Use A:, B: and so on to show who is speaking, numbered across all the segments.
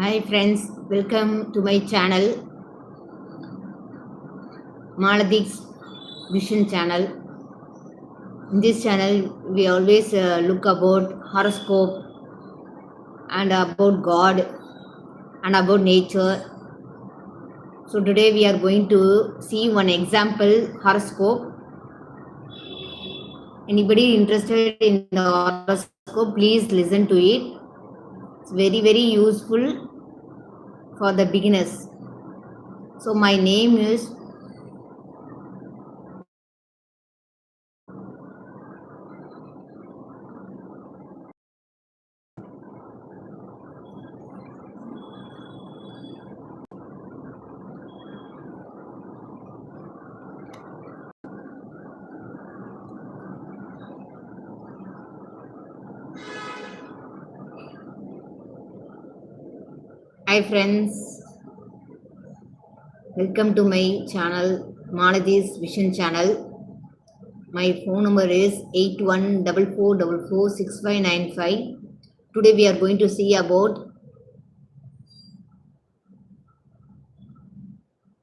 A: Hi friends, welcome to my channel, Malathys Vision channel. In this channel, we always look about horoscope and about God and about nature. So today we are going to see one example horoscope. Anybody interested in the horoscope, please listen to it. It's very useful for the beginners. So my name is Hi friends, welcome to my channel, Malathys Vision channel. My phone number is 8144446595. Today we are going to see about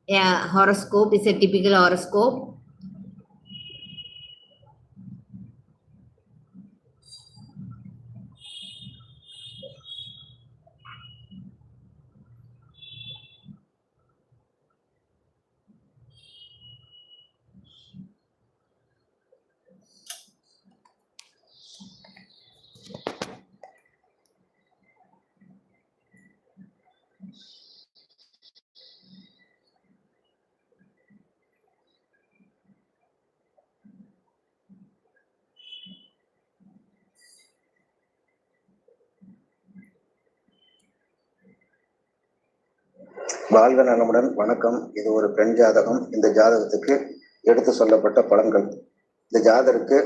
A: a horoscope. It's a typical horoscope.
B: வாழ்க நலமுடன். வணக்கம். இது ஒரு பெண் ஜாதகம். இந்த ஜாதகத்துக்கு எடுத்து சொல்லப்பட்ட பலன்கள். இந்த ஜாதகருக்கு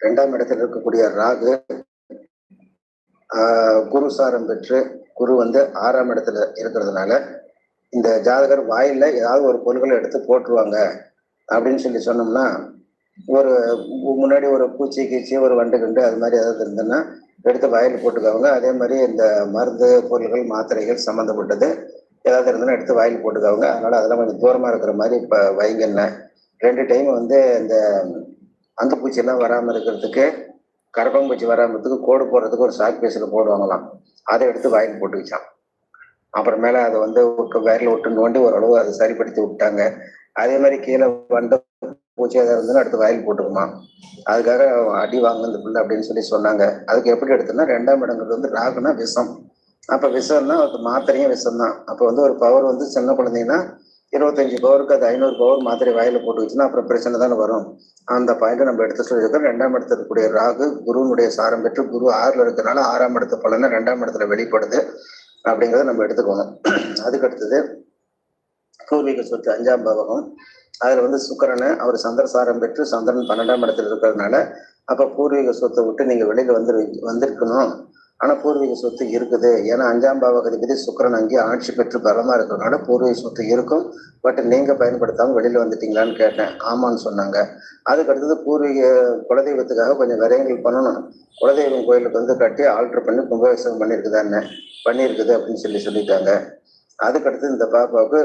B: 2ஆம் இடத்தில் இருக்கக்கூடிய ராகு குரு சாரம் பெற்று குரு 6ஆம் இடத்துல இருக்கிறதுனால இந்த ஜாதகர் வாயில ஏதாவது ஒரு பொருட்களை எடுத்து போட்டுருவாங்க அப்படின்னு சொன்னோம்னா, ஒரு முன்னாடி ஒரு பூச்சி கீச்சி ஒரு வண்டு கண்டு அது மாதிரி ஏதாவது இருந்ததுன்னா எடுத்து வாயில் போட்டுக்காங்க. அதே மாதிரி இந்த மருந்து பொருள்கள் மாத்திரைகள் சம்மந்தப்பட்டது ஏதாவது இருந்ததுன்னா எடுத்து வாயில் போட்டுக்காங்க. அதனால அதெல்லாம் கொஞ்சம் தூரமா இருக்கிற மாதிரி இப்போ வைங்கன்னு 2 டைம் இந்த அந்த பூச்சியெல்லாம் வராமல் இருக்கிறதுக்கு, கரப்பாம்பூச்சி வராமல் இருக்கிறதுக்கு கோடு போடுறதுக்கு ஒரு சாக் பீஸில் போடுவாங்களாம். அதை எடுத்து வாயில் போட்டுக்கிச்சான். அப்புறமேல அதை வேரில் விட்டு நோண்டி ஓரளவு அதை சரிப்படுத்தி விட்டாங்க. அதே மாதிரி கீழே வண்டு பூச்சி ஏதாவது இருந்ததுன்னா அடுத்து வாயில் போட்டுக்குமா, அதுக்காக அடி வாங்க இந்த பிள்ளை அப்படின்னு சொன்னாங்க. அதுக்கு எப்படி எடுத்தோம்னா, 2ஆம் இடங்கிறது ராகுனா விஷம். அப்போ விஷம்னா அது மாத்திரையும் விஷம் தான். அப்போ ஒரு பவர் சின்ன குழந்தைங்கன்னா 25 பவருக்கு அது 500 பவர் மாத்திரை வாயில போட்டுக்கிச்சுன்னா அப்புறம் பிரச்சனை தானே வரும். அந்த பாயிண்ட் நம்ம எடுத்து சொல்லியிருக்கோம். 2ஆம் இடத்துல இருக்கக்கூடிய ராகு குருனுடைய சாரம் பெற்று குரு 6ல் இருக்கிறதுனால 6ஆம் இடத்து பலனை 2ஆம் இடத்துல வெளிப்படுது அப்படிங்கிறத நம்ம எடுத்துக்கணும். அதுக்கு அடுத்தது பூர்வீக சொத்து 5ஆம் பாவகம். அதுல சுக்கிரனை அவர் சந்திர சாரம் பெற்று சந்திரன் 12ஆம் இடத்துல இருக்கிறதுனால அப்ப பூர்வீக சொத்தை விட்டு நீங்க வெளியில வந்திருக்கணும். ஆனா பூர்வீக சொத்து இருக்குது. ஏன்னா 5ஆம் பாவகதிபதி சுக்கிரன் அங்கே ஆட்சி பெற்று பலமா இருக்கிறதுனால பூர்வீக சொத்து இருக்கும். பட் நீங்க பயன்படுத்தாம வெளியில வந்துட்டீங்களான்னு கேட்டேன். ஆமான்னு சொன்னாங்க. அதுக்கு அடுத்தது பூர்வீக குலதெய்வத்துக்காக கொஞ்சம் விரயங்கள் பண்ணணும். குலதெய்வம் கோயிலுக்கு கட்டி ஆல்டர் பண்ணி கும்பாபிஷேகம் பண்ணியிருக்குதான்னு பண்ணியிருக்குது அப்படின்னு சொல்லிட்டாங்க. அதுக்கடுத்து இந்த பாப்பாவுக்கு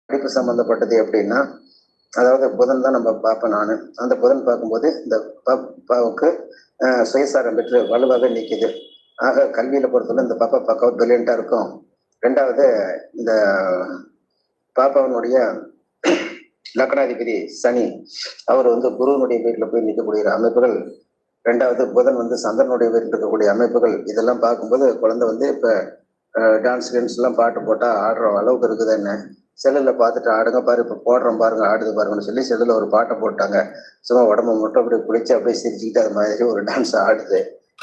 B: படிப்பு சம்பந்தப்பட்டது எப்படின்னா, அதாவது புதன் தான் நம்ம பார்ப்பேன். நான் அந்த புதன் பார்க்கும்போது இந்த பாப்பாவுக்கு சுயசாரம் பெற்று வலுவாக நிற்குது. ஆக கல்வியில பொறுத்தவரை இந்த பாப்பா பக்காவும் பிரில்லியண்டா இருக்கும். 2வது இந்த பாப்பாவினுடைய லக்னாதிபதி சனி அவர் குருவனுடைய வீட்டுல போய் நிற்கக்கூடிய அமைப்புகள். 2வது புதன் சந்திரனுடைய வீட்டில் இருக்கக்கூடிய அமைப்புகள். இதெல்லாம் பார்க்கும்போது குழந்தை இப்ப டான்ஸ் எல்லாம் பாட்டு போட்டா ஆடுற அளவுக்கு இருக்குது. என்ன செல்லுல பார்த்துட்டு ஆடுங்க பாரு, இப்ப போடுறோம் பாருங்க, ஆடுது பாருங்கன்னு செல்லுல ஒரு பாட்டை போட்டாங்க. சும்மா உடம்பு மட்டும் அப்படியே குளிச்சு அப்படியே சிரிச்சுக்கிட்டு அது மாதிரி ஒரு டான்ஸ் ஆடுது.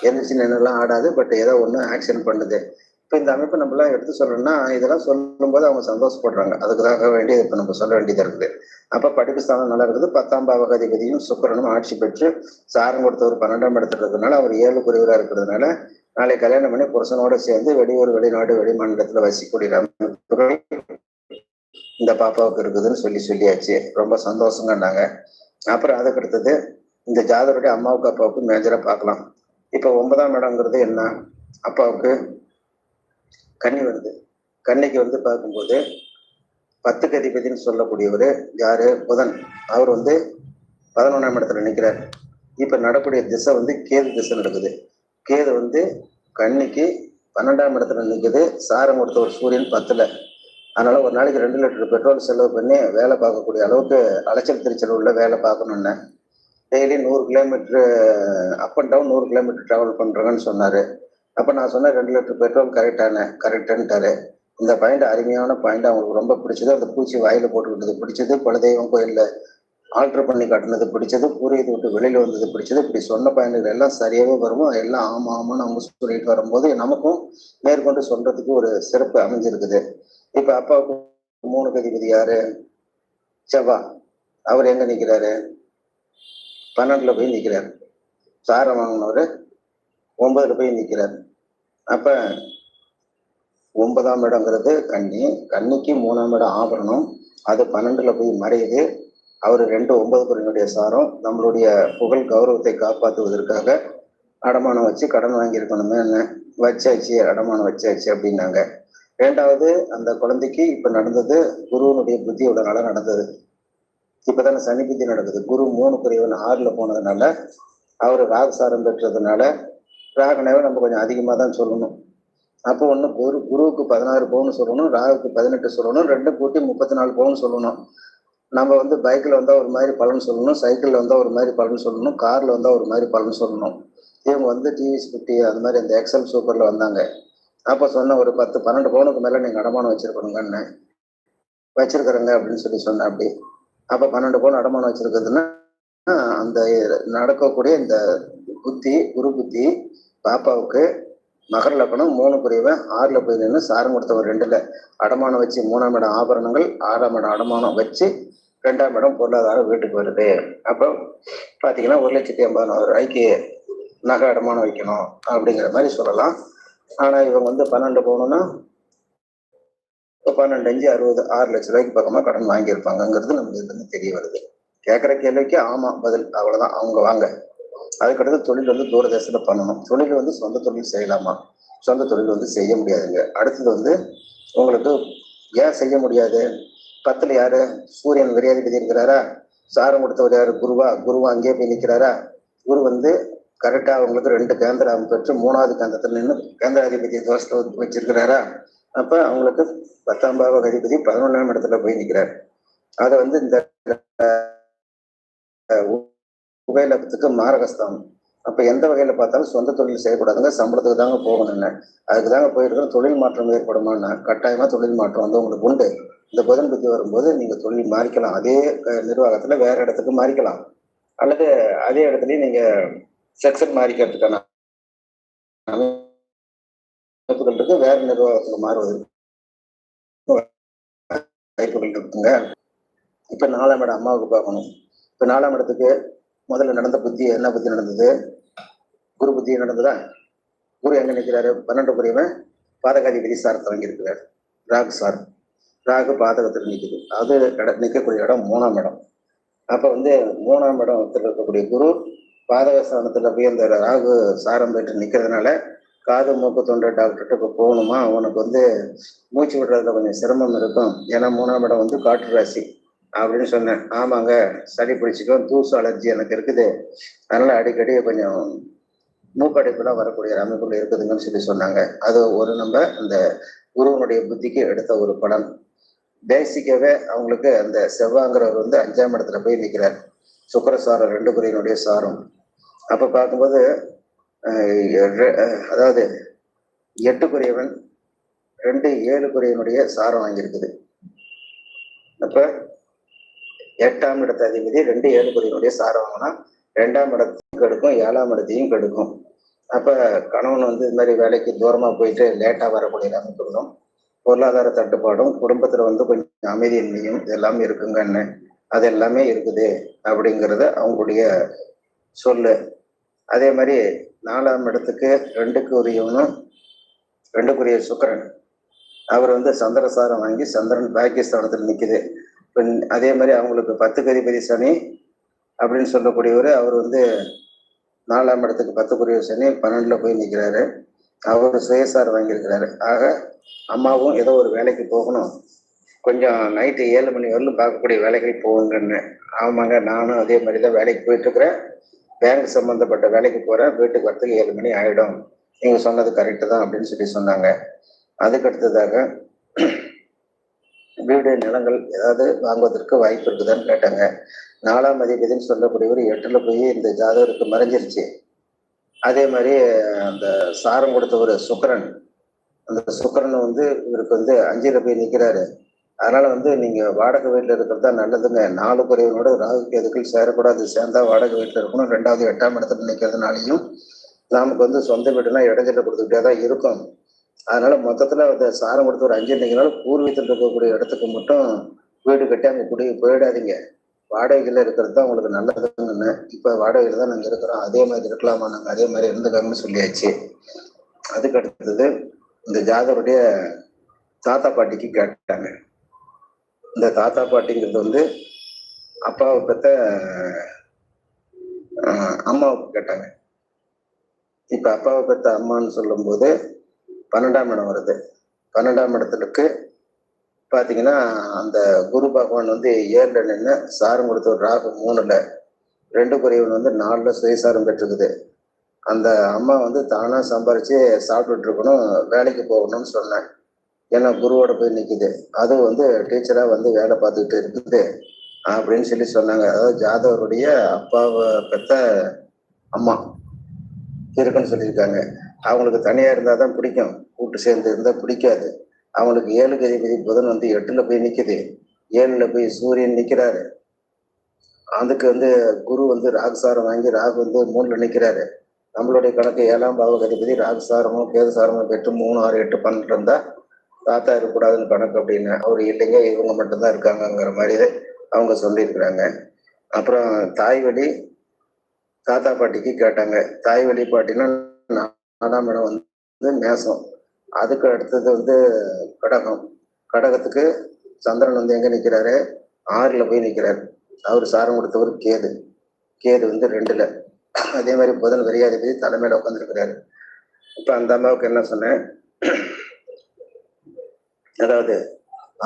B: எந்திரிச்சு நின்றுலாம் ஆடாது, பட் ஏதோ ஒண்ணு ஆக்ஷன் பண்ணுது. இப்ப இந்த அமைப்பு நம்ம எல்லாம் எடுத்து சொல்லணும்னா இதெல்லாம் சொல்லும் போது அவங்க சந்தோஷப்படுறாங்க. அதுக்காக வேண்டியது இப்ப நம்ம சொல்ல வேண்டியது இருக்குது. அப்ப படிப்பு ஸ்தானம் நல்லா இருக்குது. 10ஆம் பாவகாதிபதியும் சுக்கிரனும் ஆட்சி பெற்று சாரம் கொடுத்தவர் 12ஆம் இடத்துல இருக்கிறதுனால அவர் 7 குறைவரா இருக்கிறதுனால நாளை கல்யாணம் பண்ணி புருஷனோட சேர்ந்து வெளியூர் வெளிநாடு வெளி மாநிலத்துல வசிக்கூடிய அமைப்புகள் இந்த பாப்பாவுக்கு இருக்குதுன்னு சொல்லியாச்சு. ரொம்ப சந்தோஷங்கன்னாங்க. அப்புறம் அதுக்கு அடுத்தது இந்த ஜாதகருடைய அம்மாவுக்கு அப்பாவுக்கு மேஜரா பார்க்கலாம். இப்ப 9ஆம் இடங்கிறது என்ன? அப்பாவுக்கு கன்னி வருது. கன்னிக்கு வந்து பார்க்கும்போது 10க்கு அதிபதினு சொல்லக்கூடியவர் யாரு? புதன். அவர் வந்து 11ஆம் இடத்துல நிற்கிறார். இப்ப நடக்கூடிய திசை வந்து கேது திசை நடக்குது. கேது வந்து கன்னிக்கு 12ஆம் இடத்துல நிற்குது. சாரம் கொடுத்த ஒரு சூரியன் 10ல. அதனால ஒரு நாளைக்கு 2 லிட்டர் பெட்ரோல் செலவு பண்ணி வேலை பார்க்கக்கூடிய அளவுக்கு அலைச்சல் திருச்சல் உள்ள வேலை பார்க்கணும்னு daily 100 kilometre up and down 100 kilometre travel பண்றேன்னு சொன்னாரு. அப்ப நான் சொன்னேன் 2 லிட்டர் பெட்ரோல் கரெக்டான்ட்டாரு. இந்த பாயிண்ட் அருமையான பாயிண்ட், அவங்களுக்கு ரொம்ப பிடிச்சது. அந்த பூச்சி வாயில போட்டுக்கிட்டது பிடிச்சது, குலதெய்வம் கோயில்ல ஆல்டர் பண்ணி காட்டினது பிடிச்சது, பூரியத்தை விட்டு வெளியில வந்தது பிடிச்சது. இப்படி சொன்ன பாயிண்ட்கள் எல்லாம் சரியாவே வருமோ எல்லாம் ஆமா ஆமான்னு அவங்க சொல்லிட்டு வரும்போது நமக்கும் மேற்கொண்டு சொல்றதுக்கு ஒரு சிறப்பு அமைஞ்சிருக்குது. இப்ப அப்பாவுக்கு 3க்கு அதிபதி யாரு? செவ்வாய். அவர் எங்க நிக்கிறாரு? 12ல போய் நிக்கிறார். சாரம் வாங்கினவரு 9ல போய் நிக்கிறார். அப்ப 9ஆம் இடங்கிறது கன்னி. கன்னிக்கு 3ஆம் இடம் ஆபரணம். அது 12ல போய் மறையுது. அவர் 2 9 குறையினுடைய சாரம். நம்மளுடைய புகழ் கௌரவத்தை காப்பாற்றுவதற்காக அடமானம் வச்சு கடன் வாங்கியிருக்கணுமே, என்ன வச்சாச்சு, அடமானம் வச்சாச்சு அப்படின்னாங்க. 2வது அந்த குழந்தைக்கு இப்ப நடந்தது குருவனுடைய புத்தியோடனால நடந்தது. இப்பதானே சனி புத்தி நடக்குது. குரு 3 குறைவன் 6ல போனதுனால, அவர் ராகுசாரம் பெற்றதுனால ராகுனாவே நம்ம கொஞ்சம் அதிகமா தான் சொல்லணும். அப்போ ஒண்ணு குருவுக்கு 16 பவுன் சொல்லணும், ராகுக்கு 18 சொல்லணும், 2 கூட்டி 34 பவுன் சொல்லணும். நம்ம வந்து பைக்ல வந்தா ஒரு மாதிரி பலன் சொல்லணும், சைக்கிள்ல வந்தா ஒரு மாதிரி பலன் சொல்லணும், கார்ல வந்தா ஒரு மாதிரி பலன் சொல்லணும். இவங்க வந்து டிவிஎஸ் 50 அந்த மாதிரி அந்த எக்ஸல் சூப்பர்ல வந்தாங்க. அப்ப சொன்ன ஒரு 10 12 பவுனுக்கு மேல நீங்க அடமானம் வச்சிருக்கணுங்கன்னு. வச்சிருக்கிறேங்க அப்படின்னு சொல்லி சொன்னேன். அப்படி அப்ப 12 பவுன் அடமானம் வச்சிருக்கிறதுன்னா அந்த நடக்கக்கூடிய இந்த புத்தி, குரு புத்தி பாப்பாவுக்கு மகர லக்னம் 3 குறைவன் 6ல போய் நின்று சாரம் கொடுத்தவர் 2ல அடமானம் வச்சு 3ஆம் இடம் ஆபரணங்கள், 6ஆம் இடம் அடமானம் வச்சு 2ஆம் இடம் பொருளாதாரம் வீட்டுக்கு வருது. அப்போ பாத்தீங்கன்னா 1,80,000 நகை அடமானம் வைக்கணும் அப்படிங்கிற மாதிரி சொல்லலாம். ஆனா இவங்க வந்து 12 போகணும்னா 12 5 60 6 லட்சம் ரூபாய்க்கு பக்கமா கடன் வாங்கியிருப்பாங்கிறது நமக்கு இதுல தெரிய வருது. கேட்கிற கேள்விக்கு ஆமா பதில், அவ்வளவுதான். அவங்க வாங்க. அதுக்கடுத்து தொழில் வந்து தூரதேசத்துல பண்ணணும். தொழில் வந்து சொந்த தொழில் செய்யலாமா? சொந்த தொழில் வந்து செய்ய முடியாதுங்க. அடுத்தது வந்து உங்களுக்கு ஏன் செய்ய முடியாது? 10ல யாரு? சூரியன் விரையாதிபதி இருக்கிறாரா? சாரம் கொடுத்தவர் யாரு? குருவா அங்கேயே போய் நிற்கிறாரா? குரு வந்து கரெக்டா அவங்களுக்கு 2 கேந்திரம் பெற்று 3வது கேந்திரத்துல நின்று கேந்திராதிபதி தோஷத்தை வச்சிருக்கிறாரா? அப்ப அவங்களுக்கு 10ஆம் பாவ அதிபதி 11ஆம் இடத்துல போய் நிற்கிறார். அதை வந்து இந்த உபயலகத்துக்கு மாரகஸ்தானம். அப்ப எந்த வகையில பார்த்தாலும் சொந்த தொழில் செய்யக்கூடாதுங்க, சம்பளத்துக்கு தாங்க போகணுங்க. அதுக்கு தாங்க போயிருக்கோம். தொழில் மாற்றம் ஏற்படுமான்னா கட்டாயமா தொழில் மாற்றம் வந்து உங்களுக்கு உண்டு. இந்த புதன் புத்தி வரும்போது நீங்க தொழில் மாறிக்கலாம். அதே நிர்வாகத்துல வேற இடத்துக்கு மாறிக்கலாம், அல்லது அதே இடத்துலயும் நீங்க செக்ஷன் மாறிக்கிறதுக்கான வாய்ப்புகள் இருக்கு. வேற நிர்வாகத்துக்கு மாறுவதற்கு வாய்ப்புகள் இருக்குங்க. இப்ப 4ஆம் இடம் அம்மாவுக்கு பார்க்கணும். இப்ப 4ஆம் இடத்துக்கு முதல்ல நடந்த புத்தி என்ன புத்தி நடந்தது? குரு புத்தி நடந்ததா? குரு எங்க நிற்கிறாரு? 12 குறைவன் பாதகாதிபதி சாரத்தை வாங்கியிருக்கிறார். ராகு சாரம். ராகு பாதகத்தில் நிற்குது. அது நிற்கக்கூடிய இடம் 3ஆம் இடம். அப்ப வந்து 3ஆம் இடத்துல இருக்கக்கூடிய குரு பாதக ஸ்தானத்துல போய் அந்த ராகு சாரம் பெற்று நிற்கிறதுனால காது மூக்கு தொண்டை டாக்டர்கிட்ட இப்போ போகணுமா, அவனுக்கு வந்து மூச்சு விடுறதுல கொஞ்சம் சிரமம் இருக்கும். ஏன்னா 3ஆம் இடம் வந்து காற்று ராசி அப்படின்னு சொன்னேன். ஆமாங்க, சளி பிடிச்சிக்கும், தூசு அலர்ஜி எனக்கு இருக்குது, அதனால அடிக்கடி கொஞ்சம் மூக்கடைப்புலாம் வரக்கூடிய அமைப்புகள் இருக்குதுங்கன்னு சொல்லி சொன்னாங்க. அது ஒரு நம்ம அந்த குருவனுடைய புத்திக்கு எடுத்த ஒரு பலன். பேசிக்காவே அவங்களுக்கு அந்த செவ்வாங்கிறவர் வந்து 5ஆம் இடத்துல போய் நிற்கிறார். சுக்கிரசாரம் 2 குறையினுடைய சாரம். அப்ப பார்க்கும்போது அதாவது 8 குறையவன் 2 7 குறையினுடைய சாரம் வாங்கியிருக்குது. அப்ப 8ஆம் இடத்த அதிபதி 2 7 குறையினுடைய சாரம் வாங்கினா 2ஆம் இடத்தையும் கெடுக்கும், 7ஆம் இடத்தையும் கெடுக்கும். அப்ப கணவன் வந்து இது மாதிரி வேலைக்கு தூரமா போயிட்டு லேட்டா வரக்கூடிய அமைப்புகளும், பொருளாதார தட்டுப்பாடும், குடும்பத்துல வந்து கொஞ்சம் அமைதியின்மையும் இதெல்லாமே இருக்குங்கன்னு, அது எல்லாமே இருக்குது அப்படிங்கிறத அவங்களுடைய சொல்லு. அதே மாதிரி 4ஆம் இடத்துக்கு 2க்கு உரியவனும் 2க்குரிய சுக்கிரன், அவர் வந்து சந்திரசாரம் வாங்கி சந்திரன் பாகிஸ்தானத்தில் நிற்குது. அதே மாதிரி அவங்களுக்கு 10க்கு அதிபதி சனி அப்படின்னு சொல்லக்கூடியவர், அவர் வந்து 4ஆம் இடத்துக்கு 10 சனி 12ல போய் நிற்கிறாரு. அவர் சுயசார் வாங்கியிருக்கிறாரு. ஆக அம்மாவும் ஏதோ ஒரு வேலைக்கு போகணும், கொஞ்சம் நைட்டு 7 மணி வரலும் பார்க்கக்கூடிய வேலைகள் போகுங்கன்னு. ஆமாங்க, நானும் அதே மாதிரி தான் வேலைக்கு போயிட்டு இருக்கிறேன். பேங்க் சம்பந்தப்பட்ட வேலைக்கு போறேன். வீட்டுக்கு வரத்துக்கு 7 மணி ஆயிடும். நீங்க சொன்னது கரெக்டு தான் அப்படின்னு சொல்லி சொன்னாங்க. அதுக்கு அடுத்ததாக வீடு நிலங்கள் ஏதாவது வாங்குவதற்கு வாய்ப்பு இருக்குதான்னு கேட்டாங்க. 4ஆம் அதிபதினு சொல்லக்கூடியவர் 8ல போய் இந்த ஜாதகருக்கு மறைஞ்சிருச்சு. அதே மாதிரி அந்த சாரம் கொடுத்தவர் சுக்கிரன், அந்த சுக்கிரன் இவருக்கு 5ல போய் நிற்கிறாரு. அதனால நீங்க வாடகை வீட்டில் இருக்கிறது தான் நல்லதுங்க. 4 குறைவனோட ராகு கேதுக்கள் சேரக்கூடாது. சேர்ந்தா வாடகை வீட்டில் இருக்கணும். 2வது 8ஆம் இடத்துல நிற்கிறதுனாலையும் நமக்கு சொந்த வீடுனா இடைஞ்சல கொடுத்துக்கிட்டே தான் இருக்கும். அதனால மொத்தத்துல அந்த சாரம் கொடுத்த ஒரு 5 நிற்கிறனால பூர்வீகத்தில் இருக்கக்கூடிய இடத்துக்கு மட்டும் வீடு கட்டி அங்கே போயிடாதீங்க. வாடகையில் இருக்கிறது தான் உங்களுக்கு நல்லதுன்னு. இப்போ வாடகையில் தான் நாங்கள் இருக்கிறோம். அதே மாதிரி இருக்கலாமா? நாங்கள் அதே மாதிரி இருந்துக்காங்கன்னு சொல்லியாச்சு. அதுக்கு அடுத்தது இந்த ஜாதகருடைய தாத்தா பாட்டிக்கு கேட்டாங்க. இந்த தாத்தா பாட்டிங்கிறது அப்பாவை பெற்ற அம்மாவுக்கு கேட்டாங்க. இப்ப அப்பாவை பெற்ற அம்மான்னு சொல்லும் போது 12ஆம் இடம் வருது. 12ஆம் இடத்துக்கு பாத்தீங்கன்னா அந்த குரு பகவான் 7ல நின்று சாரம் கொடுத்த ஒரு ராகு 3ல, 2 குறைவன் 4ல சுயசாரம் பெற்றுக்குது. அந்த அம்மா தானா சம்பாரிச்சு சாப்பிட்டுட்டு இருக்கணும், வேலைக்கு போகணும்னு சொன்னேன். ஏன்னா குருவோட போய் நிக்குது. அது டீச்சரா வேலை பார்த்துக்கிட்டு இருக்குது அப்படின்னு சொல்லி சொன்னாங்க. அதாவது ஜாதவருடைய அப்பாவை பெற்ற அம்மா இருக்குன்னு சொல்லியிருக்காங்க. அவங்களுக்கு தனியா இருந்தாதான் பிடிக்கும், கூட்டு சேர்ந்து இருந்தா பிடிக்காது. அவங்களுக்கு 7க்கு அதிபதி புதன் 8ல போய் நிக்குது. 7ல போய் சூரியன் நிக்கிறாரு. அதுக்கு குரு ராகுசாரம் வாங்கி ராகு 3ல நிக்கிறாரு. நம்மளுடைய கணக்கு 7ஆம் பாவக அதிபதி ராகுசாரமோ கேதுசாரமோ பெற்று 3, 6, 8, 12 இருந்தா தாத்தா இருக்கக்கூடாதுன்னு கணக்கு அப்படின்னு. அவர் இல்லைங்க, இவங்க மட்டும்தான் இருக்காங்கங்கிற மாதிரி அவங்க சொல்லியிருக்கிறாங்க. அப்புறம் தாய் வழி தாத்தா பாட்டிக்கு கேட்டாங்க. தாய் வழி பாட்டினா 4ஆம் இடம் மேசம். அதுக்கு அடுத்தது கடகம். கடகத்துக்கு சந்திரன் எங்க நிக்கிறாரு? 6ல போய் நிக்கிறாரு. அவர் சாரம் கொடுத்தவர் கேது. கேது 2ல. அதே மாதிரி புதன் விரையாதிபதி தலைமையில உட்காந்துருக்கிறாரு. இப்ப அந்த அம்மாவுக்கு என்ன சொன்னேன், அதாவது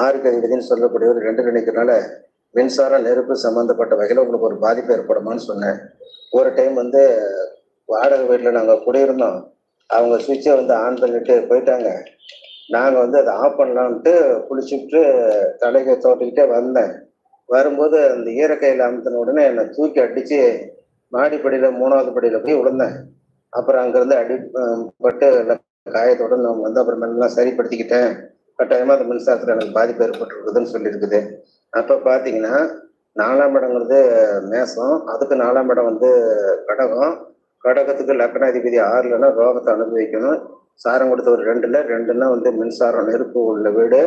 B: 6க்கு அதிபதினு சொல்லக்கூடியவர் 2ல நிற்கிறதுனால மின்சாரம் நெருப்பு சம்பந்தப்பட்ட வகையில உங்களுக்கு ஒரு பாதிப்பு ஏற்படுமான்னு சொன்னேன். ஒரு டைம் வாடகை வீட்டில் நாங்கள் குடியிருந்தோம். அவங்க சுவிட்சை ஆன் பண்ணிட்டு போயிட்டாங்க. நாங்கள் அதை ஆஃப் பண்ணலான்ட்டு குளிச்சுட்டு தலையை தோட்டிக்கிட்டே வந்தேன். வரும்போது அந்த ஈரக்கையில் அமுத்தின உடனே என்னை தூக்கி அடிச்சு மாடிப்படியில 3வது படியில போய் விழுந்தேன். அப்புறம் அங்கிருந்து அடிப்பட்டு காயத்தோட நான் அப்புறம் எல்லாம் சரிப்படுத்திக்கிட்டேன். கட்டாயமா அந்த மின்சாரத்துல எனக்கு பாதிப்பு ஏற்பட்டுருக்குதுன்னு சொல்லியிருக்குது. அப்ப பாத்தீங்கன்னா 4ஆம் இடங்கிறது மேசம். அதுக்கு 4ஆம் இடம் கடகம். கடகத்துக்கு லக்னாதிபதி 6லன்னா ரோகத்தை அனுபவிக்கணும். சாரம் கொடுத்தவர் 2ல மின்சாரம் நெருப்பு உள்ள வீடு.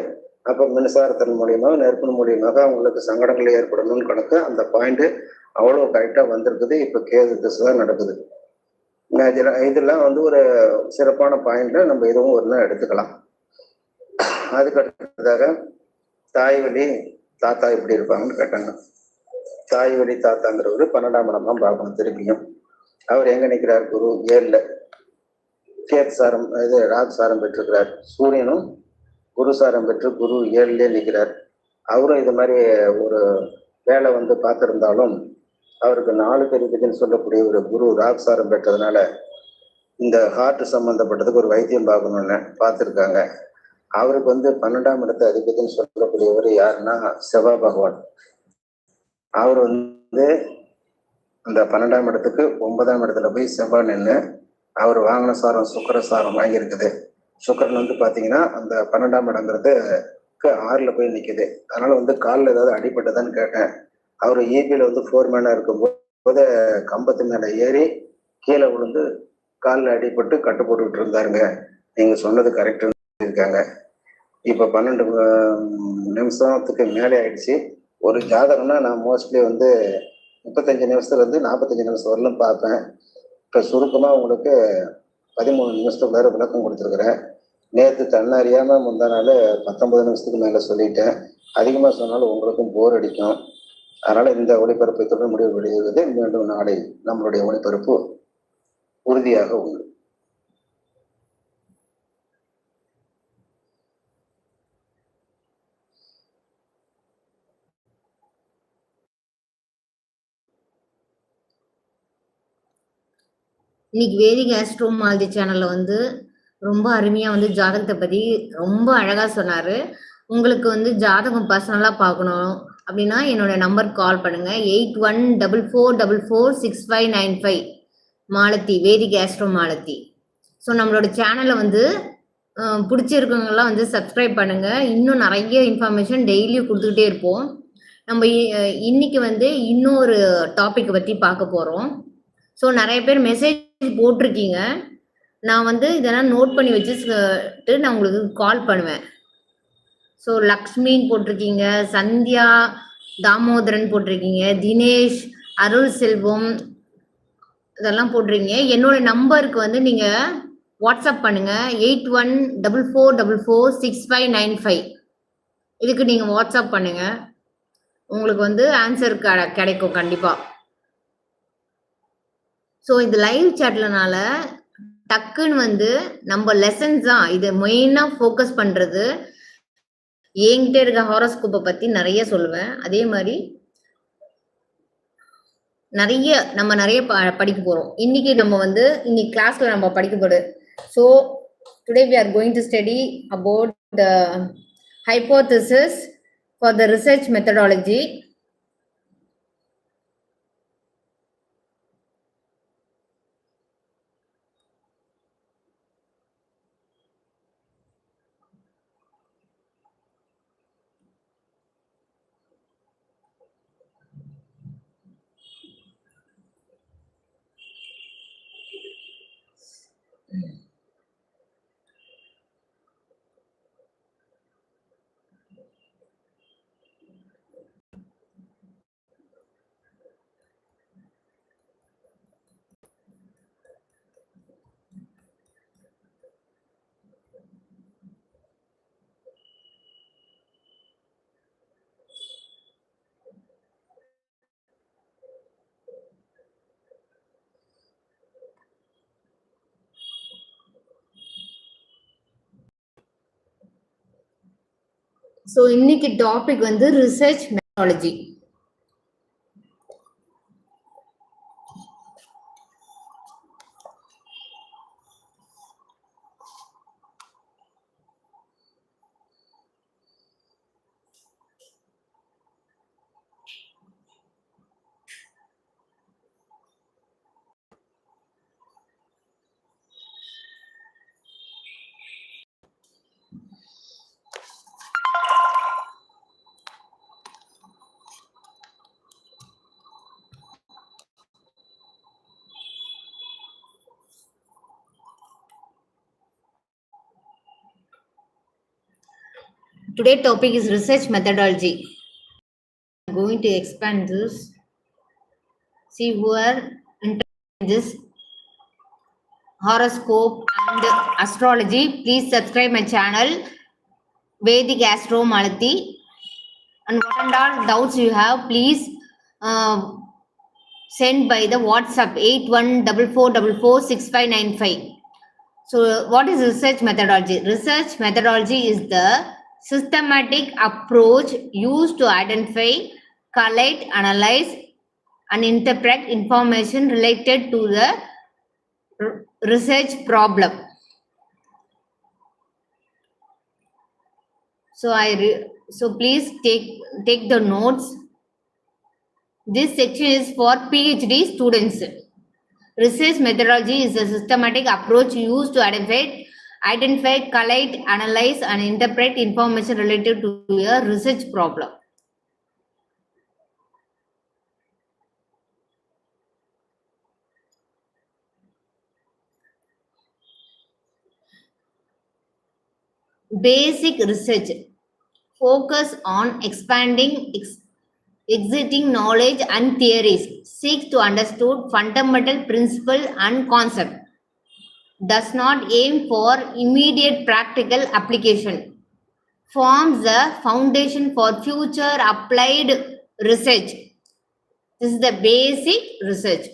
B: அப்ப மின்சாரத்தின் மூலியமாக நெருப்பின் மூலியமாக அவங்களுக்கு சங்கடங்கள் ஏற்படணும்னு கணக்கு. அந்த பாயிண்ட் அவ்வளவு கரெக்டா வந்திருக்குது. இப்ப கேது திசை தான் நடக்குது. இதெல்லாம் ஒரு சிறப்பான பாயிண்ட்ல நம்ம இதுவும் ஒரு நாள் எடுத்துக்கலாம். அதுக்கு அடுத்ததாக தாய் வழி தாத்தா எப்படி இருப்பாங்கன்னு கேட்டாங்க. தாய் வழி தாத்தாங்கிறவரு 12ஆம் இடம் தான் பார்க்கணும் திருப்பியும். அவர் எங்க நிற்கிறார்? குரு 7ல. கேது சாரம் ராகு சாரம் பெற்றிருக்கிறார். சூரியனும் குரு சாரம் பெற்று குரு 7லே நிற்கிறார். அவரும் இது மாதிரி ஒரு வேலை பார்த்திருந்தாலும் அவருக்கு 4க்கு அதிபதினு சொல்லக்கூடிய ஒரு குரு ராகு சாரம் பெற்றதுனால இந்த ஹார்ட் சம்பந்தப்பட்டதுக்கு ஒரு வைத்தியம் பார்க்கணும்னு பார்த்துருக்காங்க. அவருக்கு 12ஆம் இடத்து அதிபதினு சொல்லக்கூடியவர் யாருன்னா செவ்வாய் பகவான். அவர் அந்த 12ஆம் இடத்துக்கு 9ஆம் இடத்துல போய் செவ்வாய் நின்று அவர் வாங்கின சாரம் சுக்கிர சாரம் வாங்கியிருக்குது. சுக்கிரன் பாத்தீங்கன்னா அந்த 12ஆம் இடங்கிறது 6ல போய் நிக்குது. அதனால காலில் ஏதாவது அடிபட்டதான்னு கேட்டேன். அவர் ஈபியில ஃபோர்மேனா இருக்கும்போது கம்பத்து மேல ஏறி கீழே விழுந்து காலில் அடிபட்டு கட்டு போட்டுக்கிட்டு இருந்தாருங்க. நீங்க சொன்னது கரெக்டுன்னு இருக்காங்க. இப்ப 12 நிமிஷத்துக்கு மேலே ஆயிடுச்சு. ஒரு ஜாதகம்னா நான் மோஸ்ட்லி 35 நிமிஷத்துல 45 நிமிஷம் வரலும் பார்ப்பேன். இப்ப சுருக்கமா உங்களுக்கு 13 நிமிஷத்துக்கு வேற விளக்கம் கொடுத்துருக்குறேன். நேற்று தன்னறியாம முந்தா நாள் 19 நிமிஷத்துக்கு மேல சொல்லிட்டேன். அதிகமா சொன்னாலும் உங்களுக்கும் போர் அடிக்கும். அதனால இந்த ஒளிபரப்பை தொடர்ந்து முடிவு பெறுகிறது. மீண்டும் நாளை நம்மளுடைய ஒளிபரப்பு உறுதியாக உண்டு.
A: இன்னைக்கு வேதிக் ஆஸ்ட்ரோ மாலதி சேனல்ல வந்து ரொம்ப அருமையா வந்து ஜாதகத்தை பத்தி ரொம்ப அழகா சொன்னாரு. உங்களுக்கு வந்து ஜாதகம் பர்சனலா பார்க்கணும் அப்படின்னா என்னோட நம்பருக்கு கால் பண்ணுங்க. 8144446595 மாலதி, வேதிக் ஆஸ்ட்ரோ மாலதி. ஸோ நம்மளோட சேனலை வந்து பிடிச்சிருக்கவங்கலாம் வந்து சப்ஸ்கிரைப் பண்ணுங்க. இன்னும் நிறைய இன்ஃபர்மேஷன் டெய்லியும் கொடுத்துக்கிட்டே இருப்போம். நம்ம இன்னைக்கு வந்து இன்னொரு டாபிக் பத்தி பார்க்க போறோம். ஸோ நிறைய பேர் மெசேஜ் போட்டிருக்கீங்க. நான் வந்து இதெல்லாம் நோட் பண்ணி வச்சுட்டு நான் உங்களுக்கு கால் பண்ணுவேன். ஸோ லக்ஷ்மின்னு போட்டிருக்கீங்க, சந்தியா, தாமோதரன் போட்டிருக்கீங்க, தினேஷ், அருள் செல்வம் இதெல்லாம் போட்டிருக்கீங்க. என்னோட நம்பருக்கு வந்து நீங்க வாட்ஸ்அப் பண்ணுங்க. 8144446595 இதுக்கு நீங்க வாட்ஸ்அப் பண்ணுங்க. உங்களுக்கு வந்து ஆன்சர் கிடைக்கும் கண்டிப்பா. ஸோ இது லைவ் சாட்லனால டக்குன்னு வந்து நம்ம லெசன்ஸ் தான் இது மெயினா ஃபோக்கஸ் பண்றது. என்கிட்ட இருக்க ஹாரோஸ்கோப்பை பத்தி நிறைய சொல்லுவேன். அதே மாதிரி நிறைய படிக்க போறோம். இன்னைக்கு நம்ம வந்து இன்னைக்கு கிளாஸ்ல நம்ம படிக்க போறோம். So today we are going to study about the hypothesis for the research methodology. So இன்னைக்கு டாபிக் வந்து research methodology. Today's topic is research methodology. I'm going to expand this. See who are interested in this horoscope and astrology. Please subscribe my channel, Vedic Astro Malathy. And what and all doubts you have, please send by the WhatsApp 8144446595. So what is research methodology? Research methodology is the systematic approach used to identify, collect, analyze, and interpret information related to the research problem. So please take the notes. This section is for PhD students. Research methodology is a systematic approach used to identify, collect, analyze, and interpret information related to a research problem. Basic research focus on expanding existing knowledge and theories, seeks to understand fundamental principle and concept, does not aim for immediate practical application, forms the foundation for future applied research. This is the basic research.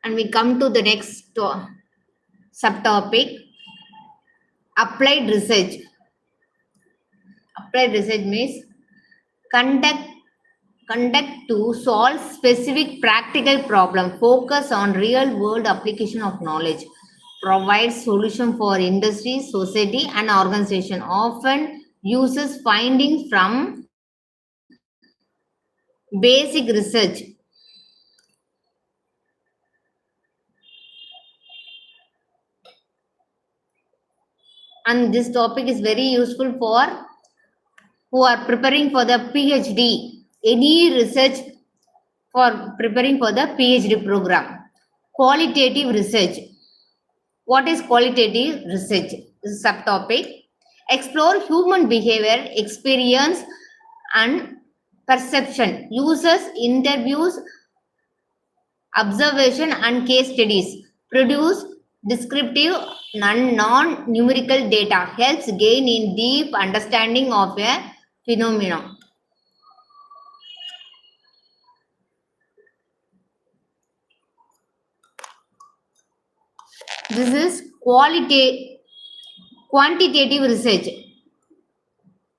A: And we come to the next subtopic, applied research. Applied research means conduct to solve specific practical problem, focus on real world application of knowledge, provide solution for industry, society and organization, often uses findings from basic research. And this topic is very useful for who are preparing for the PhD, any research for preparing for the PhD program. Qualitative research. What is qualitative research? This is subtopic. Explore human behavior, experience and perception. Uses interviews, observation and case studies. Produce descriptive and non-numerical data. Helps gain in deep understanding of a phenomenon. This is quantitative research.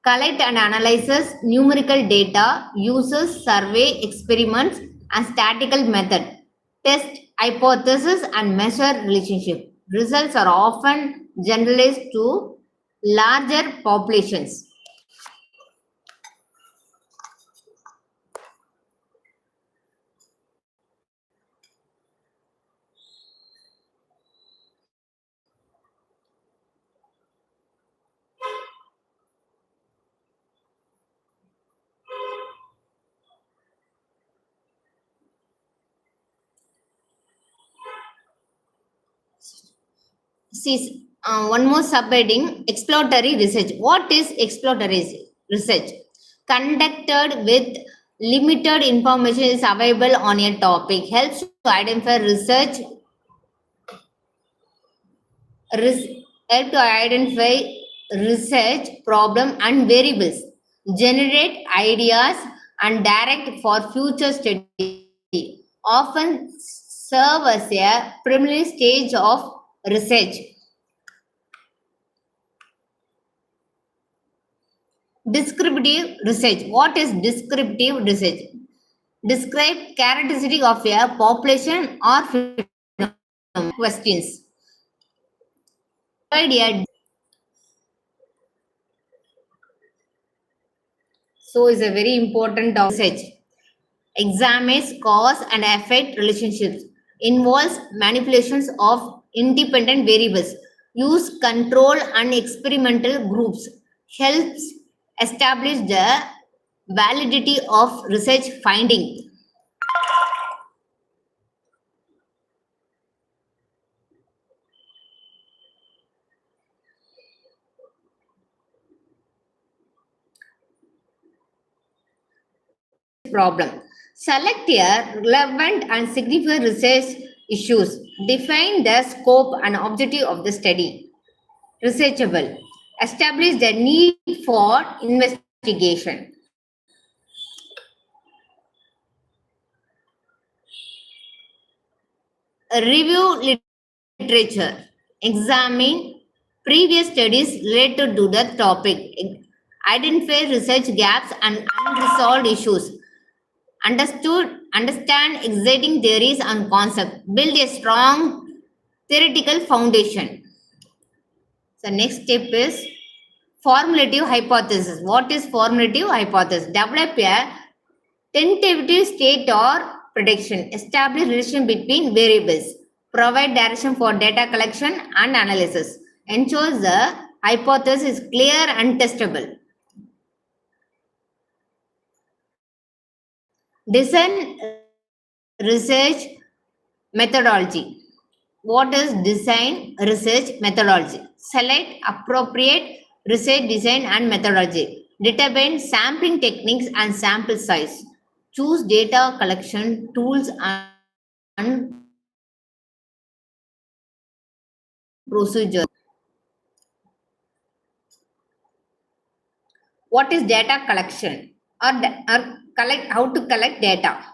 A: Collect and analyzes numerical data, uses survey experiments and statistical method, test hypothesis and measure relationship. Results are often generalized to larger populations. See, one more subheading, exploratory research. What is exploratory research? Conducted with limited information is available on a topic, helps to identify help to identify research problem and variables, generate ideas and direct for future study, often serve as a preliminary stage of research. Descriptive research. What is descriptive research? Describe characteristic of a population or phenomenon. Questions. So is a very important research. Examines cause and effect relationships. Involves manipulations of independent variables. Use control and experimental groups. Helps establish the validity of research finding. Problem. Select a relevant and significant research issues. Define the scope and objective of the study. Researchable. Establish the need for investigation. Review literature. Examine previous studies related to the topic. Identify research gaps and unresolved issues. Understand exciting theories and concepts. Build a strong theoretical foundation. So next step is formulative hypothesis. What is formulative hypothesis? Develop a tentative state or prediction. Establish relation between variables. Provide direction for data collection and analysis. Ensures the hypothesis is clear and testable. Design research methodology. What is design research methodology? Select appropriate research design and methodology. Determine sampling techniques and sample size. Choose data collection tools and procedures. What is data collection or collect? How to collect data?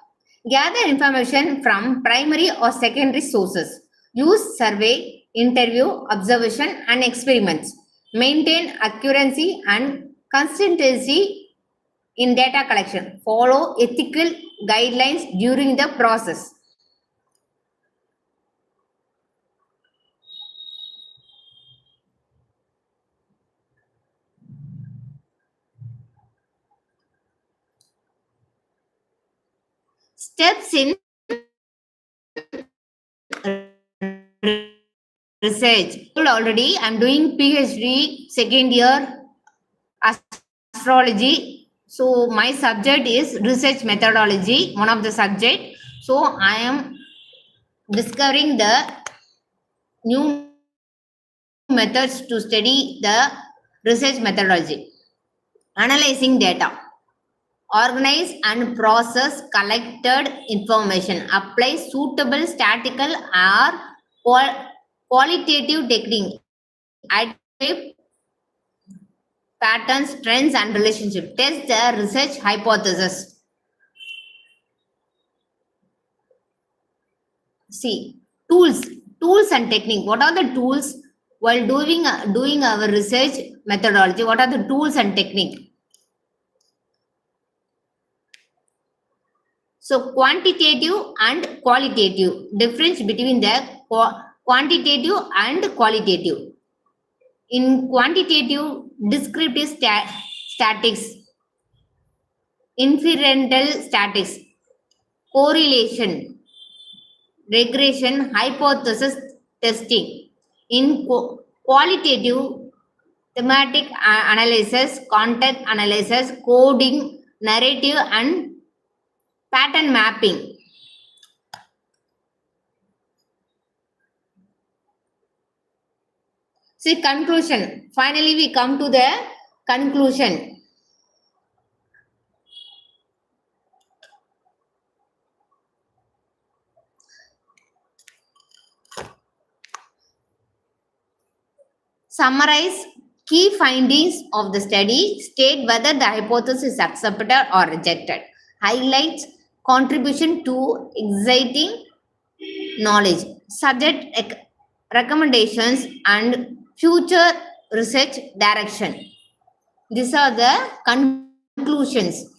A: Gather information from primary or secondary sources. Use survey, interview, observation, and experiments. Maintain accuracy and consistency in data collection. Follow ethical guidelines during the process. Steps in research. Already, I'm doing PhD second year astrology. So my subject is research methodology, one of the subject. So I am discovering the new methods to study the research methodology. Analyzing data. Organize and process collected information. Apply suitable statistical or qualitative technique. Identify patterns, trends, and relationship. Test the research hypothesis. See, tools and technique. What are the tools while doing our research methodology? What are the tools and technique? So quantitative and qualitative. Difference between the quantitative and qualitative. In quantitative, descriptive statistics, inferential statistics, correlation, regression, hypothesis testing. In qualitative, thematic analysis, context analysis, coding, narrative, and pattern mapping. See, conclusion. Finally, we come to the conclusion. Summarize key findings of the study. State whether the hypothesis is accepted or rejected. Highlights contribution to exciting knowledge. Subject recommendations and future research direction. These are the conclusions.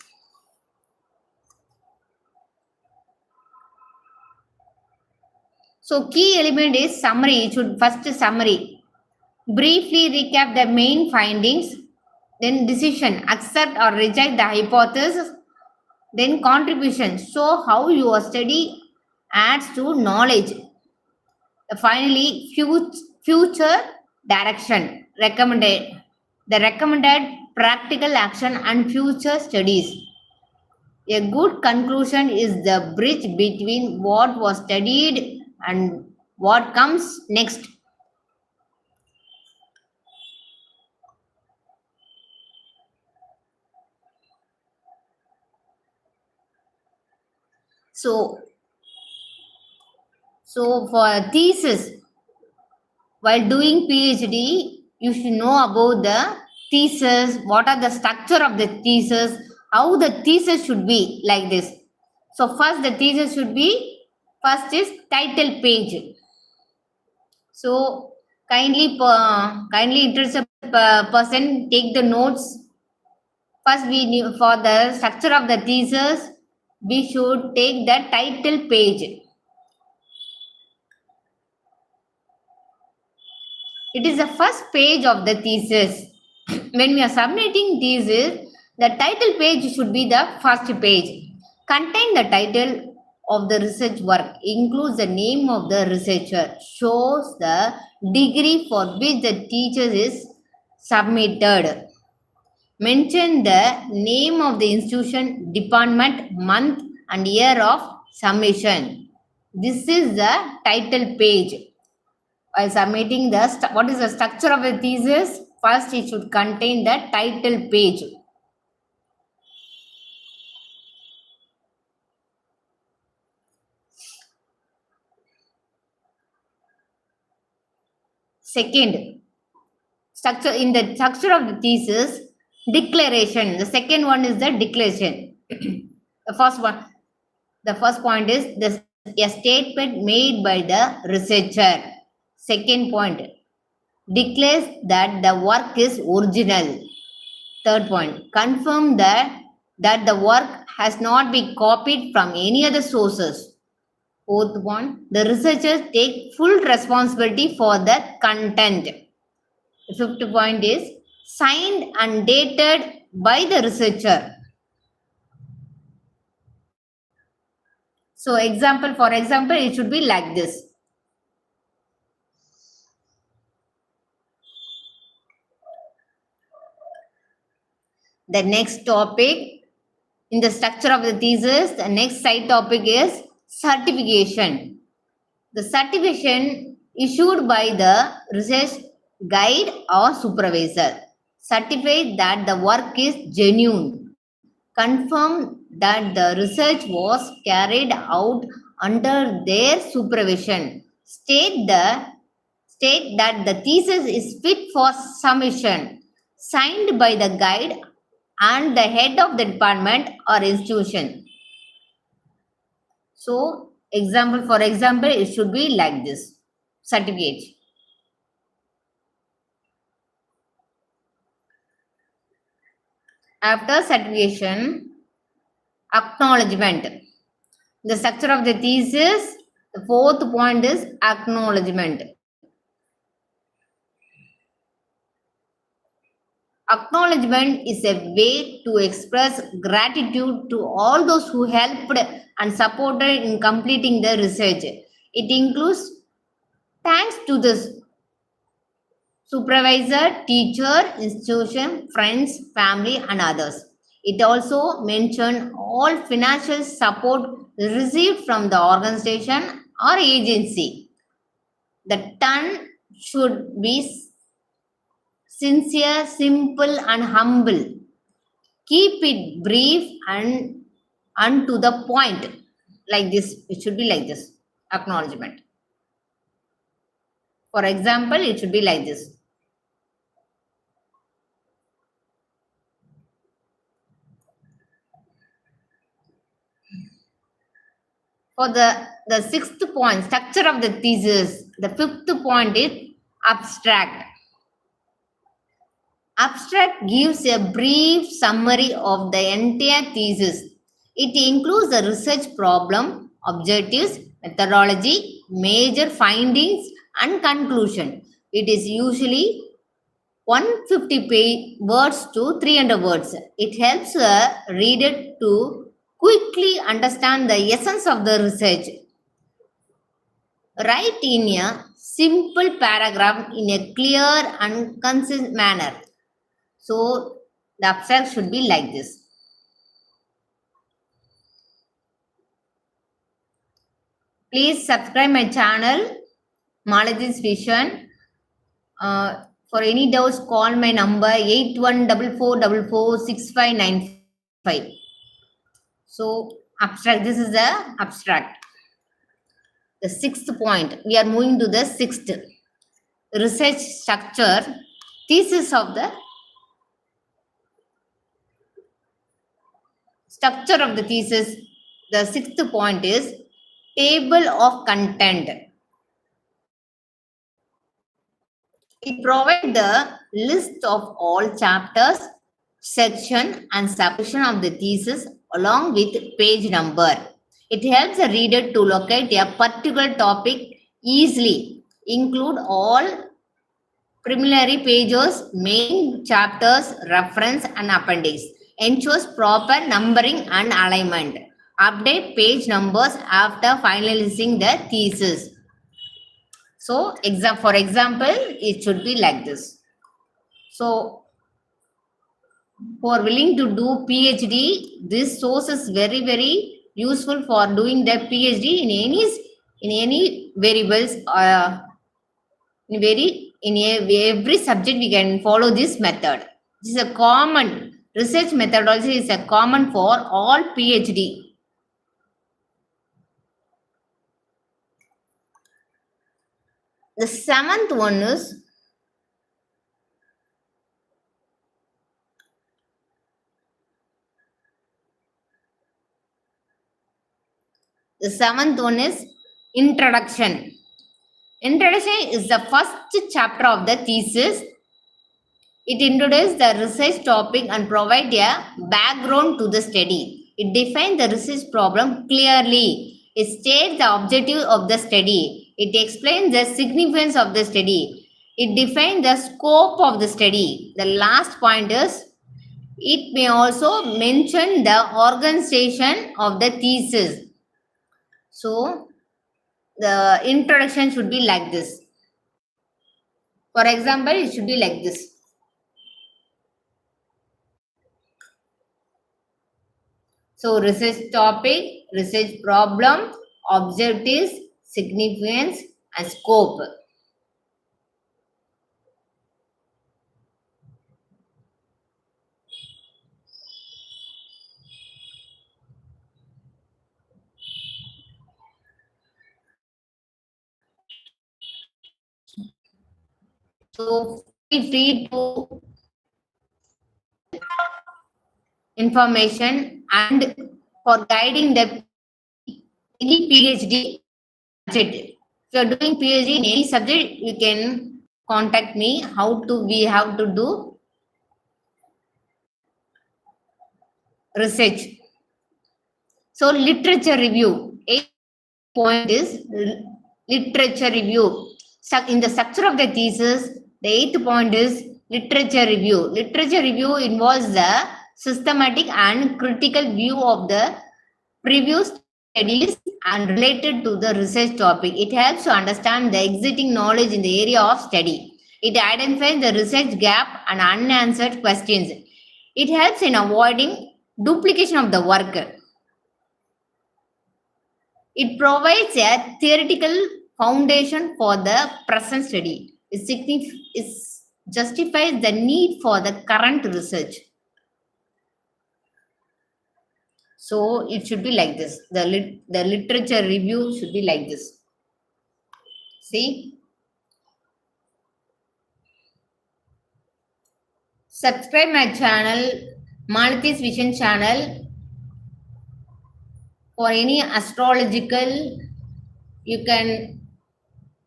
A: So key element is summary. It should first summary. Briefly recap the main findings. Then decision. Accept or reject the hypothesis. Then contribution. Show how your study adds to knowledge. Finally, future direction. The recommended practical action and future studies. A good conclusion is the bridge between what was studied and what comes next. So for thesis, while doing PhD, you should know about the thesis, what are the structure of the thesis, how the thesis should be like this. So first the thesis should be, first is title page. So kindly interested person take the notes. First for the structure of the thesis, we should take the title page. It is the first page of the thesis. When we are submitting thesis, the title page should be the first page. Contain the title of the research work, includes the name of the researcher, shows the degree for which the thesis is submitted. Mention the name of the institution, department, month, and year of submission. This is the title page. While submitting what is the structure of a thesis? First, it should contain the title page. Second, in the structure of the thesis, declaration. The second one is the declaration. The The first point is a statement made by the researcher. Second point, declares that the work is original. Third point, confirm that the work has not been copied from any other sources. Fourth one, the researchers take full responsibility for the content. The fifth point is signed and dated by the researcher. So for example, it should be like this. The next topic in the structure of the thesis, the next side topic is certification. The certification issued by the research guide or supervisor certify that the work is genuine, confirm that the research was carried out under their supervision, state that the thesis is fit for submission, signed by the guide and the head of the department or institution. So, for example, it should be like this. Certificate. After certification, acknowledgement. The structure of the thesis, the fourth point is acknowledgement. Acknowledgement is a way to express gratitude to all those who helped and supported in completing the research. It includes thanks to the supervisor, teacher, institution, friends, family, and others. It also mentioned all financial support received from the organization or agency. The tone should be sincere, simple, and humble. Keep it brief and to the point. Like this, it should be like this. Acknowledgement. For example, it should be like this. For the sixth point, structure of the thesis, the fifth point is abstract. Abstract gives a brief summary of the entire thesis. It includes the research problem, objectives, methodology, major findings, and conclusion. It is usually 150 words to 300 words. It helps the reader to quickly understand the essence of the research. Write in a simple paragraph in a clear and concise manner. So the abstract should be like this. Please subscribe my channel, Malathys Vision. For any doubts, call my number 8144446595. So abstract, this is the abstract. The sixth point, we are moving to the sixth. Research structure, thesis of the structure of the thesis. The sixth point is table of content. It provides the list of all chapters, section, and subsection of the thesis along with page number. It helps the reader to locate a particular topic easily. Include all preliminary pages, main chapters, reference, and appendix. Ensures proper numbering and alignment. Update page numbers after finalizing the thesis. So, for example, it should be like this. So, for willing to do PhD, this source is very, very useful for doing the PhD in any variables. In every subject, we can follow this method. This is a common research methodology. Is a common for all PhD. The seventh one is The seventh one is introduction. Introduction is the first chapter of the thesis. It introduces the research topic and provides a background to the study. It defines the research problem clearly. It states the objective of the study. It explains the significance of the study. It defines the scope of the study. The last point is it may also mention the organization of the thesis. So, the introduction should be like this. For example, it should be like this. So, research topic, research problem, objectives, significance, and scope. So, feel free to information and for guiding the PhD subject. If you are doing PhD in any subject, you can contact me. How to we have to do research. So literature review. 8th point is literature review. In the structure of the thesis, the 8th point is literature review. Literature review involves the systematic and critical view of the previous studies and related to the research topic. It helps to understand the existing knowledge in the area of study. It identifies the research gap and unanswered questions. It helps in avoiding duplication of the work. It provides a theoretical foundation for the present study. It justifies the need for the current research. So it should be like this. The literature review should be like this. See? Subscribe my channel, Malathys Vision channel. For any astrological, you can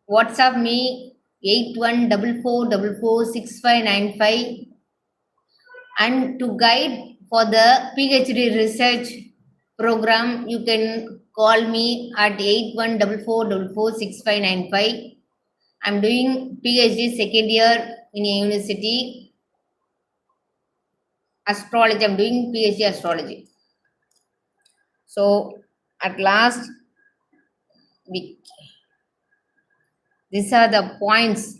A: WhatsApp me 8144446595, and to guide for the PhD research program, you can call me at 8144446595. I'm doing PhD second year in a university astrology. I'm doing PhD astrology. So at last, these are the points.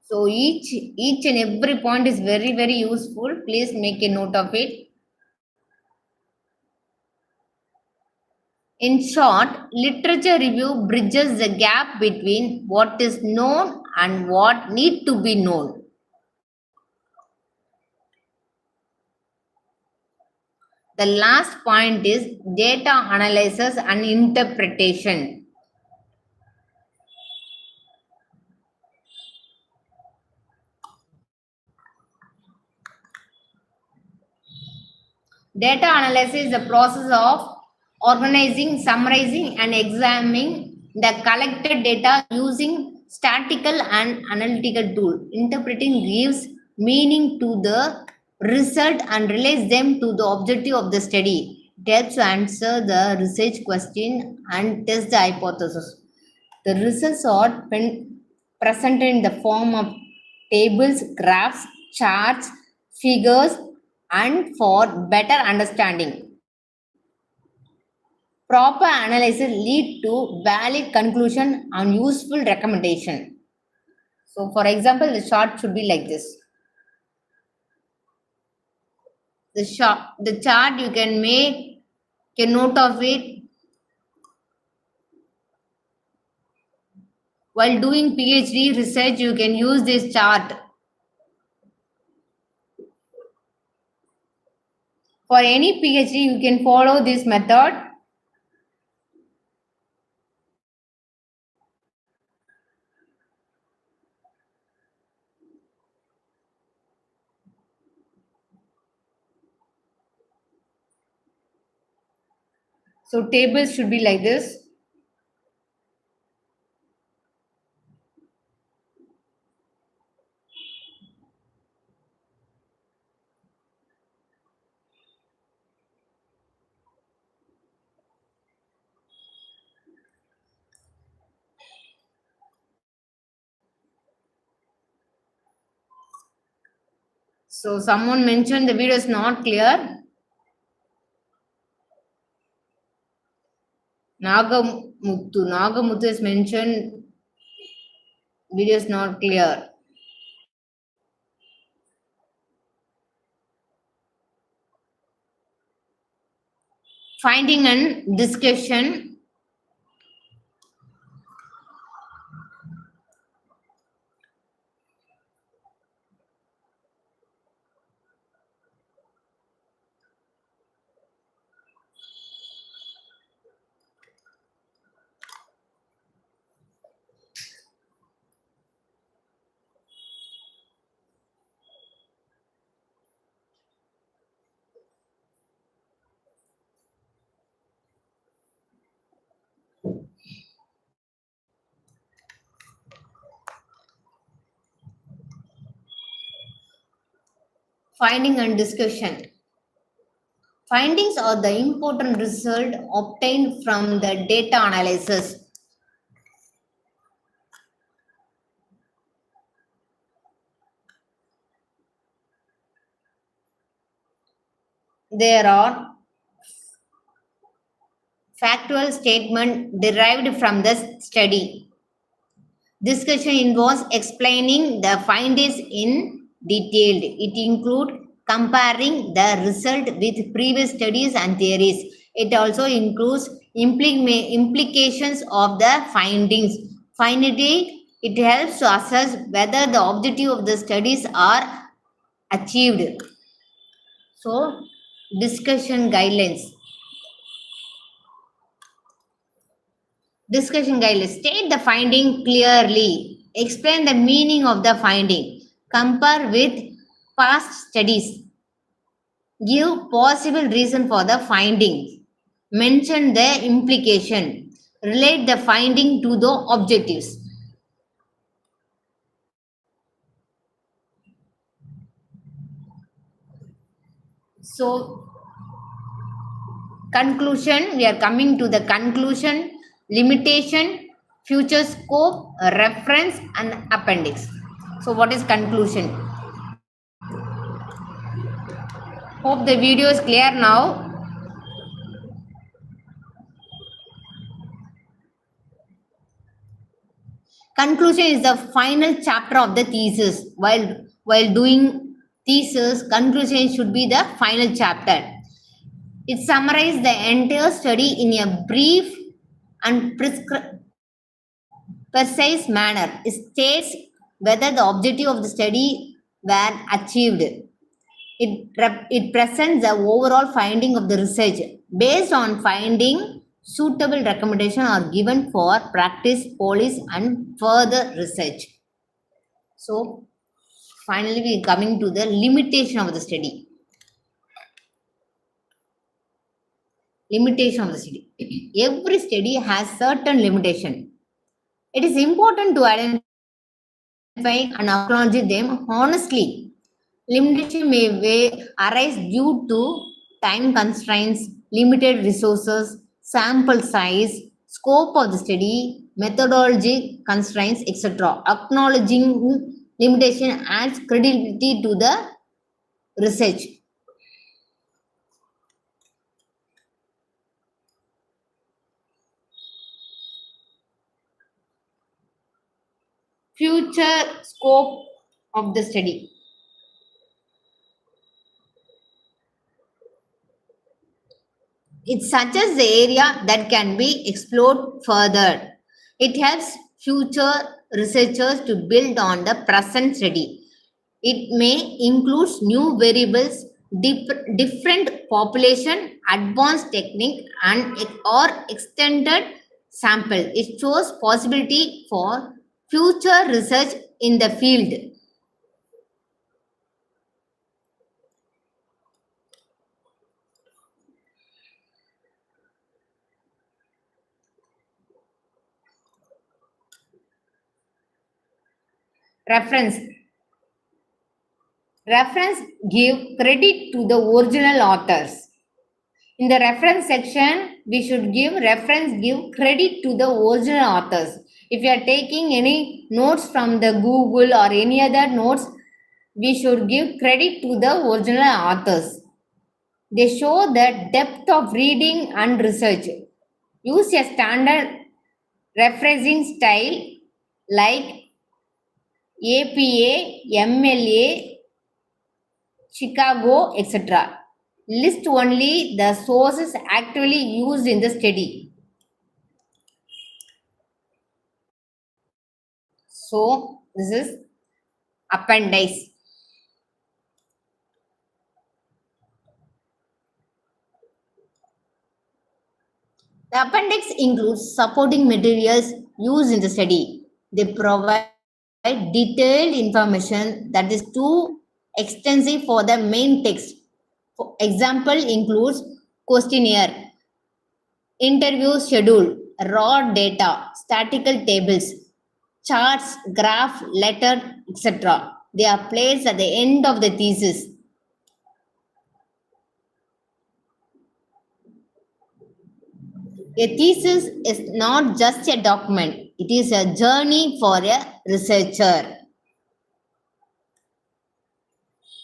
A: So each and every point is very, very useful. Please make a note of it. In short, literature review bridges the gap between what is known and what need to be known. The last point is data analysis and interpretation. Data analysis is the process of organizing, summarizing, and examining the collected data using statistical and analytical tools. Interpreting gives meaning to the result and relates them to the objective of the study. It helps to answer the research question and test the hypothesis. The results are presented in the form of tables, graphs, charts, figures, and for better understanding. Proper analysis lead to valid conclusion and useful recommendation. So, for example, the chart should be like this. The chart you can make a note of it. While doing PhD research, you can use this chart. For any PhD, you can follow this method. So tables should be like this. So someone mentioned the video is not clear. Nagamuthu has mentioned video is not clear. Finding and discussion. Finding and discussion. Findings are the important result obtained from the data analysis. There are factual statements derived from the study. Discussion involves explaining the findings in detail. It includes comparing the result with previous studies and theories. It also includes implications of the findings. Finally, it helps to assess whether the objective of the studies are achieved. So, discussion guidelines. Discussion guidelines. State the finding clearly. Explain the meaning of the finding. Compare with past studies. Give possible reason for the findings. Mention the implication. Relate the finding to the objectives. So, conclusion. We are coming to the conclusion. Limitation, future scope, reference, and appendix. So, what is conclusion? Hope the video is clear now. Conclusion is the final chapter of the thesis. While doing thesis, conclusion should be the final chapter. It summarizes the entire study in a brief and precise manner. It states whether the objective of the study were achieved. It presents the overall finding of the research. Based on finding, suitable recommendations are given for practice, policy, and further research. So, finally, we are coming to the limitation of the study. Limitation of the study. Every study has certain limitation. It is important to identify and acknowledge them honestly. Limitation may arise due to time constraints, limited resources, sample size, scope of the study, methodology constraints, etc. Acknowledging limitation adds credibility to the research. Future scope of the study. It suggests the area that can be explored further. It helps future researchers to build on the present study. It may include new variables, different population, advanced technique, and or extended sample. It shows possibility for future research in the field. Reference. Reference give credit to the original authors. In the reference section, we should give credit to the original authors. If you are taking any notes from the Google or any other notes, we should give credit to the original authors. They show the depth of reading and research. Use a standard referencing style like APA, MLA, Chicago, etc. List only the sources actually used in the study. So, this is appendix. The appendix includes supporting materials used in the study. They provide detailed information that is too extensive for the main text. For example, includes questionnaire, interview schedule, raw data, statistical tables, charts, graph, letter, etc. They are placed at the end of the thesis. A thesis is not just a document, it is a journey for a researcher.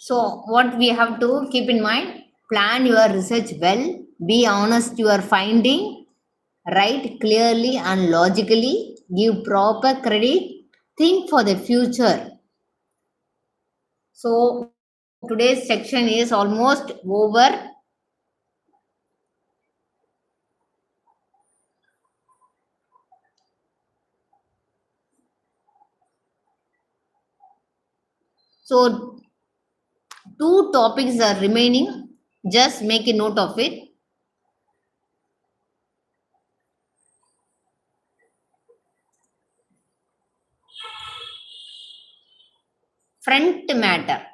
A: So, what we have to keep in mind, plan your research well, be honest to your finding, write clearly and logically, give proper credit, think for the future. So, today's section is almost over. So, two topics are remaining. Just make a note of it. Front matter.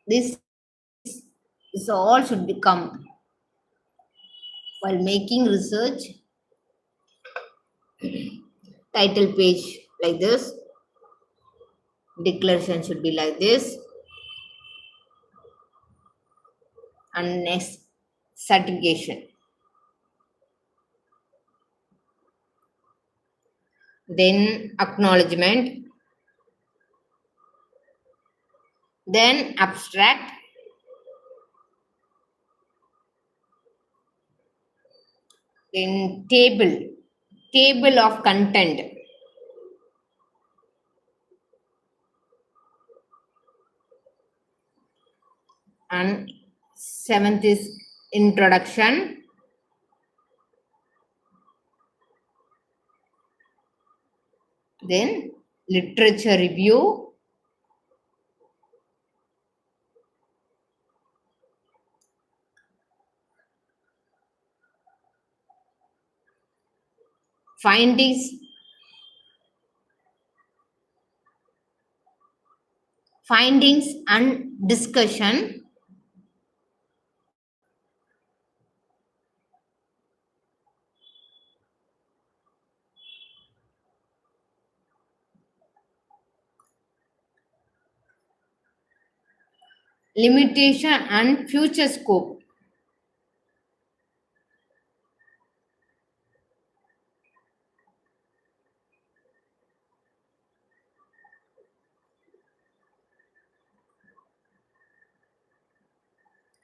A: This all should become while making research. Title page like this. Declaration should be like this. And next, certification. Then acknowledgement. Then abstract. Then table of content. And seventh is introduction. Then literature review. Findings and discussion. Limitation and future scope.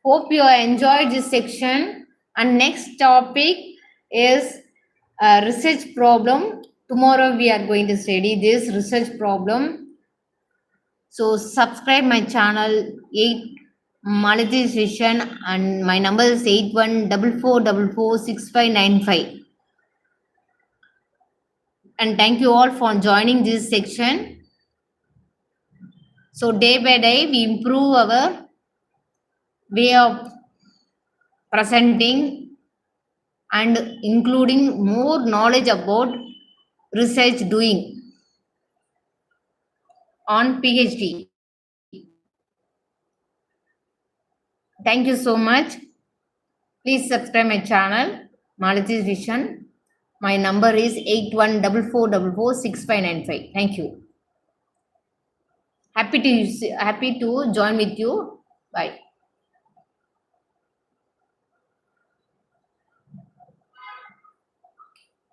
A: Hope you enjoyed this section. And next topic is a research problem. Tomorrow we are going to study this research problem. So subscribe my channel 8 Malathys Vision, and my number is 8144446595. And thank you all for joining this section. So day by day we improve our way of presenting and including more knowledge about research doing on PhD. Thank you so much. Please subscribe my channel, Malathys Vision. My number is 8144446595. Thank you. Happy to join with you. Bye.